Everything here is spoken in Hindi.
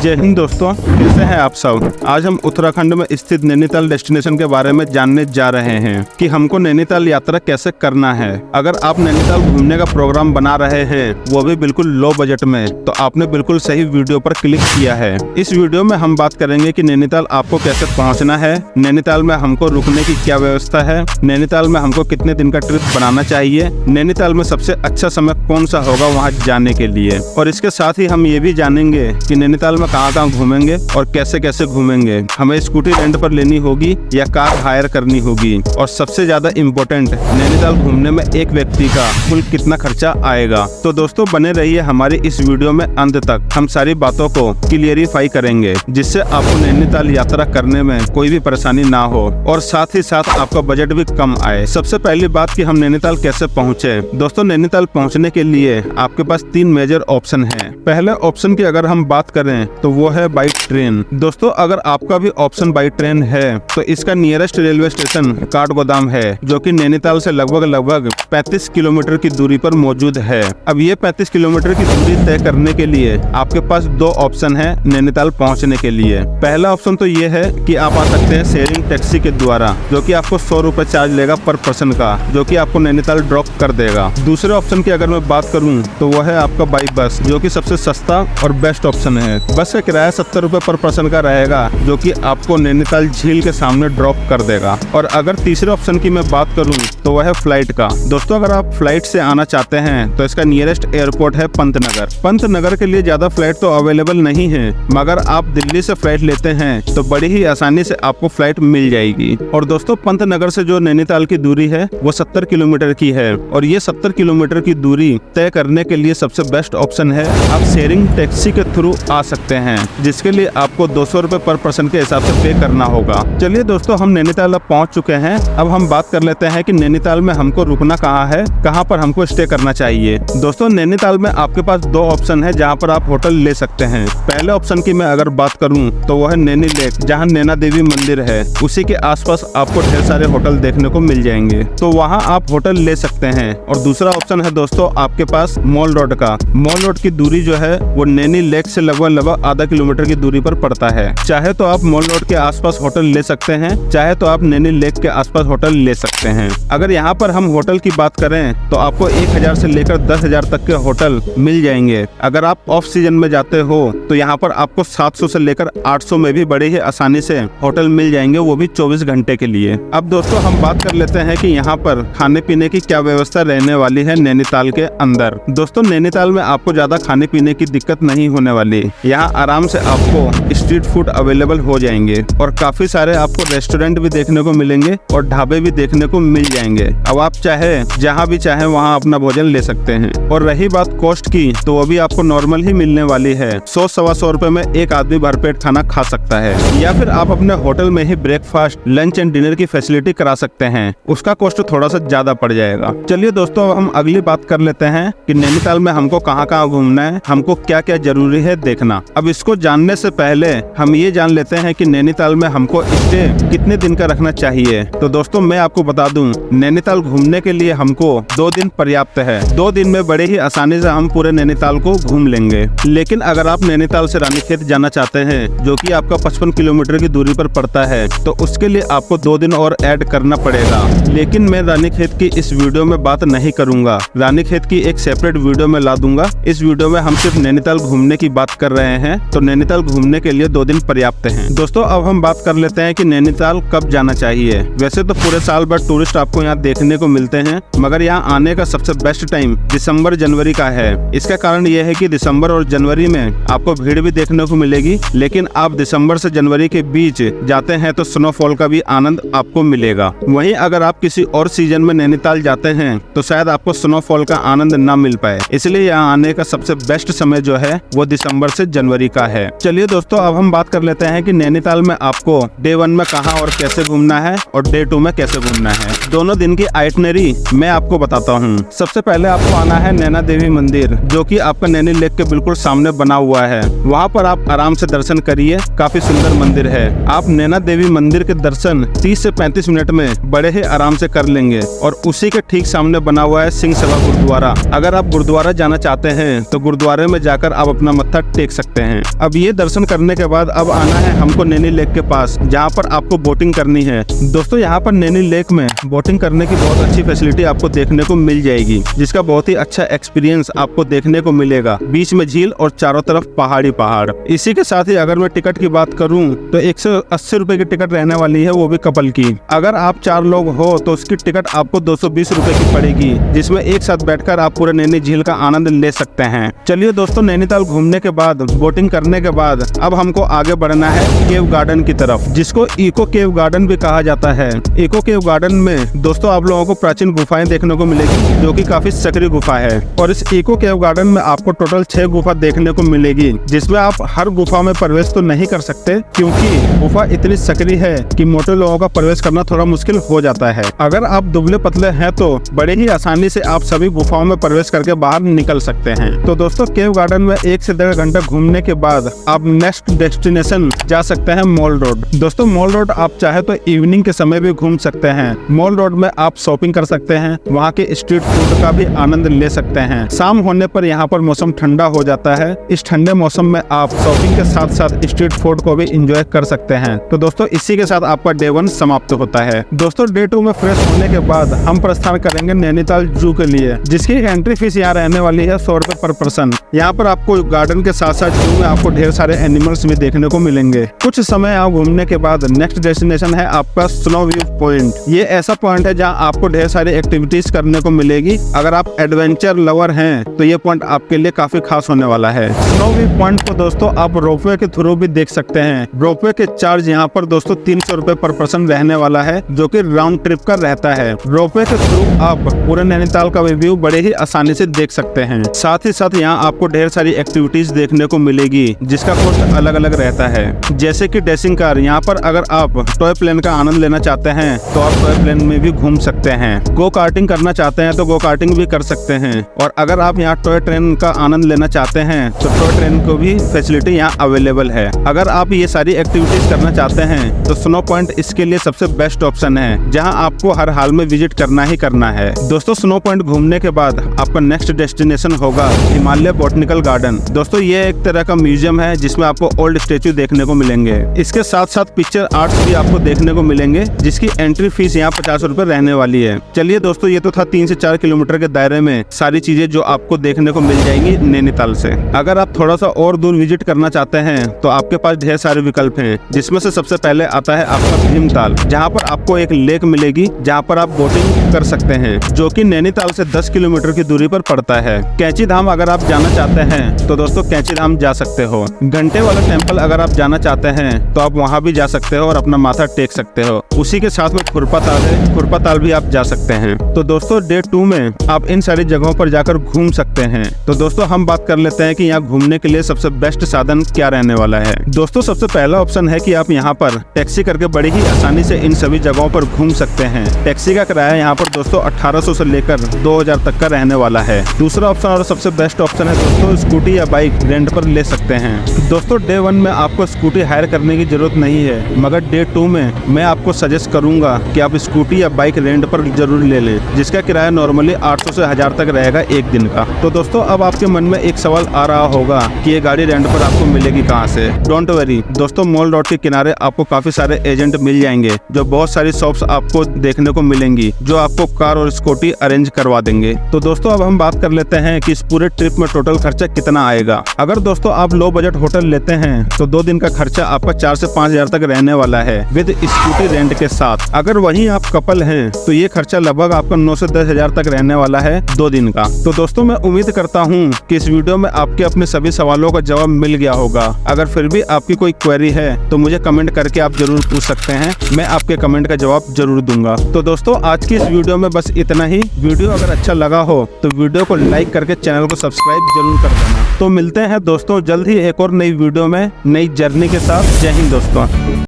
जय हिंद दोस्तों, कैसे हैं आप सब। आज हम उत्तराखंड में स्थित नैनीताल डेस्टिनेशन के बारे में जानने जा रहे हैं कि हमको नैनीताल यात्रा कैसे करना है। अगर आप नैनीताल घूमने का प्रोग्राम बना रहे हैं, वो भी बिल्कुल लो बजट में, तो आपने बिल्कुल सही वीडियो पर क्लिक किया है। इस वीडियो में हम बात करेंगे कि नैनीताल आपको कैसे पहुँचना है, नैनीताल में हमको रुकने की क्या व्यवस्था है, नैनीताल में हमको कितने दिन का ट्रिप बनाना चाहिए, नैनीताल में सबसे अच्छा समय कौन सा होगा वहाँ जाने के लिए। और इसके साथ ही हम ये भी जानेंगे कि नैनीताल में कहाँ घूमेंगे और कैसे कैसे घूमेंगे, हमें स्कूटी रेंट पर लेनी होगी या कार हायर करनी होगी, और सबसे ज्यादा इम्पोर्टेंट, नैनीताल घूमने में एक व्यक्ति का कुल कितना खर्चा आएगा। तो दोस्तों बने रहिए हमारी इस वीडियो में अंत तक, हम सारी बातों को क्लियरिफाई करेंगे जिससे आपको नैनीताल यात्रा करने में कोई भी परेशानी ना हो और साथ ही साथ आपका बजट भी कम आए। सबसे पहली बात कि हम नैनीताल कैसे पहुँचे। दोस्तों नैनीताल पहुँचने के लिए आपके पास 3 मेजर ऑप्शन है। पहले ऑप्शन की अगर हम बात करें तो वो है बाई ट्रेन। दोस्तों अगर आपका भी ऑप्शन बाई ट्रेन है तो इसका नियरेस्ट रेलवे स्टेशन काठगोदाम है, जो कि नैनीताल से लगभग 35 किलोमीटर की दूरी पर मौजूद है। अब ये 35 किलोमीटर की दूरी तय करने के लिए आपके पास 2 ऑप्शन है नैनीताल पहुंचने के लिए। पहला ऑप्शन तो ये है कि आप आ सकते हैं शेयरिंग टैक्सी के द्वारा, जो कि आपको 100 रुपए चार्ज लेगा पर पर्सन का, जो कि आपको नैनीताल ड्रॉप कर देगा। दूसरे ऑप्शन की अगर मैं बात करूं तो वह है आपका बाई बस, जो कि सबसे सस्ता और बेस्ट ऑप्शन है। बस का किराया 70 रुपए पर पर्सन का रहेगा, जो कि आपको नैनीताल झील के सामने ड्रॉप कर देगा। और अगर तीसरे ऑप्शन की मैं बात करूं तो वह है फ्लाइट का। दोस्तों अगर आप फ्लाइट से आना चाहते हैं तो इसका नियरेस्ट एयरपोर्ट है पंतनगर। पंतनगर के लिए ज्यादा फ्लाइट तो अवेलेबल नहीं है, मगर आप दिल्ली से फ्लाइट लेते हैं तो बड़ी ही आसानी से आपको फ्लाइट मिल जाएगी। और दोस्तों पंतनगर से जो नैनीताल की दूरी है वो 70 किलोमीटर की है, और ये 70 किलोमीटर की दूरी तय करने के लिए सबसे बेस्ट ऑप्शन है आप शेयरिंग टैक्सी के थ्रू आ सकते हैं, जिसके लिए आपको 200 रुपए पर पर्सन के हिसाब से पे करना होगा। चलिए दोस्तों हम नैनीताल अब पहुंच चुके हैं। अब हम बात कर लेते हैं कि नैनीताल में हमको रुकना कहाँ है, कहाँ पर हमको स्टे करना चाहिए। दोस्तों नैनीताल में आपके पास 2 ऑप्शन है जहाँ पर आप होटल ले सकते हैं। पहले ऑप्शन की मैं अगर बात करूँ तो वह है नैनी लेक, जहाँ नैना देवी मंदिर है, उसी के आसपास आपको ढेर सारे होटल देखने को मिल जाएंगे, तो वहाँ आप होटल ले सकते हैं। और दूसरा ऑप्शन है दोस्तों आपके पास मॉल रोड का। मॉल रोड की दूरी जो है वो नैनी लेक से लगभग आधा किलोमीटर की दूरी पर पड़ता है। चाहे तो आप मॉल रोड के आसपास होटल ले सकते हैं, चाहे तो आप नैनी लेक के आसपास होटल ले सकते हैं। अगर यहाँ पर हम होटल की बात करें तो आपको 1000 से लेकर 10,000 तक के होटल मिल जाएंगे। अगर आप ऑफ सीजन में जाते हो तो यहाँ पर आपको 700 से लेकर 800 में भी बड़े ही आसानी से होटल मिल जाएंगे, वो भी 24 घंटे के लिए। अब दोस्तों हम बात कर लेते हैं कि यहाँ पर खाने पीने की क्या व्यवस्था रहने वाली है नैनीताल के अंदर। दोस्तों नैनीताल में आपको ज्यादा खाने पीने की दिक्कत नहीं होने वाली। यहाँ आराम से आपको स्ट्रीट फूड अवेलेबल हो जाएंगे और काफी सारे आपको रेस्टोरेंट भी देखने को मिलेंगे और ढाबे भी देखने को मिल जाएंगे। अब आप चाहे जहाँ भी चाहे वहाँ अपना भोजन ले सकते हैं। और रही बात कॉस्ट की तो वो भी आपको नॉर्मल ही मिलने वाली है। 100-125 रुपए में एक आदमी भरपेट खाना खा सकता है, या फिर आप अपने होटल में ही ब्रेकफास्ट, लंच एंड डिनर की फैसिलिटी करा सकते हैं। उसका कॉस्ट थोड़ा सा ज्यादा पड़ जाएगा। चलिए दोस्तों अब हम अगली बात कर लेते हैं कि नैनीताल में हमको कहाँ कहाँ घूमना है, हमको क्या क्या जरूरी है देखना। अब इसको जानने से पहले हम ये जान लेते हैं कि नैनीताल में हमको स्टे कितने दिन का रखना चाहिए। तो दोस्तों मैं आपको बता दूं, नैनीताल घूमने के लिए हमको 2 दिन पर्याप्त है। 2 दिन में बड़े ही आसानी से हम पूरे नैनीताल को घूम लेंगे। लेकिन अगर आप नैनीताल से रानीखेत जाना चाहते हैं, जो कि आपका 55 किलोमीटर की दूरी पर पड़ता है, तो उसके लिए आपको 2 दिन और ऐड करना पड़ेगा। लेकिन मैं रानीखेत की इस वीडियो में बात नहीं करूंगा, रानीखेत की एक सेपरेट वीडियो में ला दूंगा। इस वीडियो में हम सिर्फ नैनीताल घूमने की बात कर रहे हैं, तो नैनीताल घूमने के लिए 2 दिन पर्याप्त हैं। दोस्तों अब हम बात कर लेते हैं कि नैनीताल कब जाना चाहिए। वैसे तो पूरे साल भर टूरिस्ट आपको यहाँ देखने को मिलते हैं, मगर यहाँ आने का सबसे बेस्ट टाइम दिसंबर जनवरी का है। इसका कारण यह है कि दिसंबर और जनवरी में आपको भीड़ भी देखने को मिलेगी, लेकिन आप दिसंबर से जनवरी के बीच जाते हैं तो स्नोफॉल का भी आनंद आपको मिलेगा। वहीं अगर आप किसी और सीजन में नैनीताल जाते हैं तो शायद आपको स्नोफॉल का आनंद ना मिल पाए। इसलिए यहाँ आने का सबसे बेस्ट समय जो है वो दिसंबर से जनवरी का है। चलिए दोस्तों अब हम बात कर लेते हैं कि नैनीताल में आपको डे 1 में कहाँ और कैसे घूमना है और डे 2 में कैसे घूमना है। दोनों दिन की आइटनरी मैं आपको बताता हूँ। सबसे पहले आपको आना है नैना देवी मंदिर, जो कि आपका नैनी लेक के बिल्कुल सामने बना हुआ है। वहाँ पर आप आराम से दर्शन करिए, काफी सुंदर मंदिर है। आप नैना देवी मंदिर के दर्शन 30 से 35 मिनट में बड़े ही आराम से कर लेंगे। और उसी के ठीक सामने बना हुआ है सिंह सभा गुरुद्वारा। अगर आप गुरुद्वारा जाना चाहते हैं तो गुरुद्वारे में जाकर आप अपना मत्था टेक सकते हैं। हैं। अब ये दर्शन करने के बाद अब आना है हमको नैनी लेक के पास, जहाँ पर आपको बोटिंग करनी है। दोस्तों यहाँ पर नैनी लेक में बोटिंग करने की बहुत अच्छी फैसिलिटी आपको देखने को मिल जाएगी, जिसका बहुत ही अच्छा एक्सपीरियंस आपको देखने को मिलेगा। बीच में झील और चारों तरफ पहाड़ी पहाड़। इसी के साथ ही अगर मैं टिकट की बात करूँ तो 180 रुपए की टिकट रहने वाली है, वो भी कपल की। अगर आप 4 लोग हो तो उसकी टिकट आपको 220 रुपए की पड़ेगी, जिसमें एक साथ बैठकर आप पूरे नैनी झील का आनंद ले सकते हैं। चलिए दोस्तों, नैनीताल घूमने के बाद, बोटिंग करने के बाद अब हमको आगे बढ़ना है केव गार्डन की तरफ, जिसको इको केव गार्डन भी कहा जाता है। इको केव गार्डन में दोस्तों आप लोगों को प्राचीन गुफाएं देखने को मिलेगी, जो कि काफी सक्रिय गुफा है। और इस इको केव गार्डन में आपको टोटल 6 गुफा देखने को मिलेगी, जिसमें आप हर गुफा में प्रवेश तो नहीं कर सकते, क्योंकि गुफा इतनी सक्रिय है कि मोटे लोगों का प्रवेश करना थोड़ा मुश्किल हो जाता है। अगर आप दुबले पतले हैं तो बड़े ही आसानी से आप सभी गुफाओं में प्रवेश करके बाहर निकल सकते हैं। तो दोस्तों केव गार्डन में 1 से 1.5 घंटा घूमने के बाद आप नेक्स्ट डेस्टिनेशन जा सकते हैं मॉल रोड। दोस्तों मॉल रोड आप चाहे तो इवनिंग के समय भी घूम सकते हैं। मॉल रोड में आप शॉपिंग कर सकते हैं, वहाँ के स्ट्रीट फूड का भी आनंद ले सकते हैं। शाम होने पर यहाँ पर मौसम ठंडा हो जाता है। इस ठंडे मौसम में आप शॉपिंग के साथ साथ स्ट्रीट फूड को भी एंजॉय कर सकते हैं। तो दोस्तों इसी के साथ आपका डे 1 समाप्त होता है। दोस्तों डे 2 में फ्रेश होने के बाद हम प्रस्थान करेंगे नैनीताल जू के लिए, जिसकी एंट्री फीस यहाँ रहने वाली है 100 रुपए पर पर्सन। यहाँ पर आपको गार्डन के साथ साथ जू में आपको ढेर सारे एनिमल्स भी देखने को मिलेंगे। कुछ समय आप घूमने के बाद नेक्स्ट डेस्टिनेशन है आपका स्नो व्यू पॉइंट। ये ऐसा पॉइंट है जहाँ आपको ढेर सारी एक्टिविटीज करने को मिलेगी। अगर आप एडवेंचर लवर हैं तो ये पॉइंट आपके लिए काफी खास होने वाला है। स्नो व्यू पॉइंट को दोस्तों आप रोपवे के थ्रू भी देख सकते हैं। रोपवे के चार्ज यहाँ पर दोस्तों 300 रुपए पर पर्सन रहने वाला है, जो कि राउंड ट्रिप का रहता है। रोपवे के थ्रू आप पूरे नैनीताल का व्यू बड़े ही आसानी से देख सकते हैं। साथ ही साथ यहाँ आपको ढेर सारी एक्टिविटीज देखने को मिलेगी, जिसका कॉस्ट अलग अलग रहता है। जैसे कि डेसिंग कार, यहाँ पर अगर आप टॉय प्लेन का आनंद लेना चाहते हैं तो आप टॉय प्लेन में भी घूम सकते हैं। गो कार्टिंग करना चाहते हैं तो गो कार्टिंग भी कर सकते हैं। और अगर आप यहाँ टॉय ट्रेन का आनंद लेना चाहते हैं तो टॉय ट्रेन को भी फैसिलिटी यहाँ अवेलेबल है। अगर आप ये सारी एक्टिविटीज करना चाहते हैं तो स्नो पॉइंट इसके लिए सबसे बेस्ट ऑप्शन है, जहाँ आपको हर हाल में विजिट करना ही करना है। दोस्तों स्नो पॉइंट घूमने के बाद आपका नेक्स्ट डेस्टिनेशन होगा हिमालय बॉटनिकल गार्डन। दोस्तों ये एक तरह का म्यूजियम है, जिसमें आपको ओल्ड स्टेच्यू देखने को मिलेंगे। इसके साथ साथ पिक्चर आर्ट्स भी आपको देखने को मिलेंगे, जिसकी एंट्री फीस यहाँ 50 रुपए रहने वाली है। चलिए दोस्तों, ये तो था 3 से 4 किलोमीटर के दायरे में सारी चीजें जो आपको देखने को मिल जाएंगी नैनीताल से। अगर आप थोड़ा सा और दूर विजिट करना चाहते हैं तो आपके पास ढेर सारे विकल्प हैं, जिसमें से सबसे पहले आता है आपका भीमताल, जहाँ पर आपको एक लेक मिलेगी, जहाँ पर आप बोटिंग कर सकते हैं, जो कि नैनीताल से 10 किलोमीटर की दूरी पर पड़ता है। कैंची धाम अगर आप जाना चाहते हैं तो दोस्तों कैंची धाम जा सकते हो। घंटे वाला टेम्पल अगर आप जाना चाहते हैं तो आप वहाँ भी जा सकते हो और अपना माथा टेक सकते हो। उसी के साथ में खुरपा ताल है, खुरपा ताल भी आप जा सकते हैं। तो दोस्तों डे 2 में आप इन सारी जगहों पर जाकर घूम सकते हैं। तो दोस्तों हम बात कर लेते हैं कि यहाँ घूमने के लिए सबसे बेस्ट साधन क्या रहने वाला है। दोस्तों सबसे पहला ऑप्शन है कि आप यहाँ पर टैक्सी करके बड़ी ही आसानी से इन सभी जगहों पर घूम सकते हैं। टैक्सी का किराया यहाँ पर दोस्तों 1800 से लेकर 2000 तक का रहने वाला है। दूसरा ऑप्शन और सबसे बेस्ट ऑप्शन है दोस्तों स्कूटी या बाइक रेंट पर ले सकते हैं। दोस्तों डे 1 में आपको स्कूटी हायर करने की जरूरत नहीं है, मगर डे 2 में मैं आपको सजेस्ट करूंगा कि आप स्कूटी या बाइक रेंट पर जरूर ले लें, जिसका किराया नॉर्मली 800 से 1000 तक रहेगा एक दिन का। तो दोस्तों अब आपके मन में एक सवाल आ रहा होगा कि ये गाड़ी रेंट पर आपको मिलेगी कहाँ से। डोंट वरी दोस्तों, मॉल रोड के किनारे आपको काफी सारे एजेंट मिल जाएंगे, जो बहुत सारी शॉप्स आपको देखने को मिलेंगी, जो आपको कार और स्कूटी अरेंज करवा देंगे। तो दोस्तों अब हम बात कर लेते हैं कि इस पूरे ट्रिप में टोटल खर्चा कितना आएगा। अगर दोस्तों आप लो बजट होटल लेते हैं तो 2 दिन का खर्चा आपका 4 से 5000 तक रहने वाला है, विद स्कूटी रेंट के साथ। अगर वहीं आप कपल हैं तो ये खर्चा लगभग आपका 9 से 10 हजार तक रहने वाला है 2 दिन का। तो दोस्तों मैं उम्मीद करता हूँ कि इस वीडियो में आपके अपने सभी सवालों का जवाब मिल गया होगा। अगर फिर भी आपकी कोई क्वेरी है तो मुझे कमेंट करके आप जरूर पूछ सकते हैं, मैं आपके कमेंट का जवाब जरूर दूंगा। तो दोस्तों आज की इस वीडियो में बस इतना ही। वीडियो अगर अच्छा लगा हो तो वीडियो को लाइक करके चैनल को सब्सक्राइब जरूर कर देना। तो मिलते हैं दोस्तों जल्द ही एक और नई वीडियो में नई जर्नी के साथ। जय हिंद दोस्तों।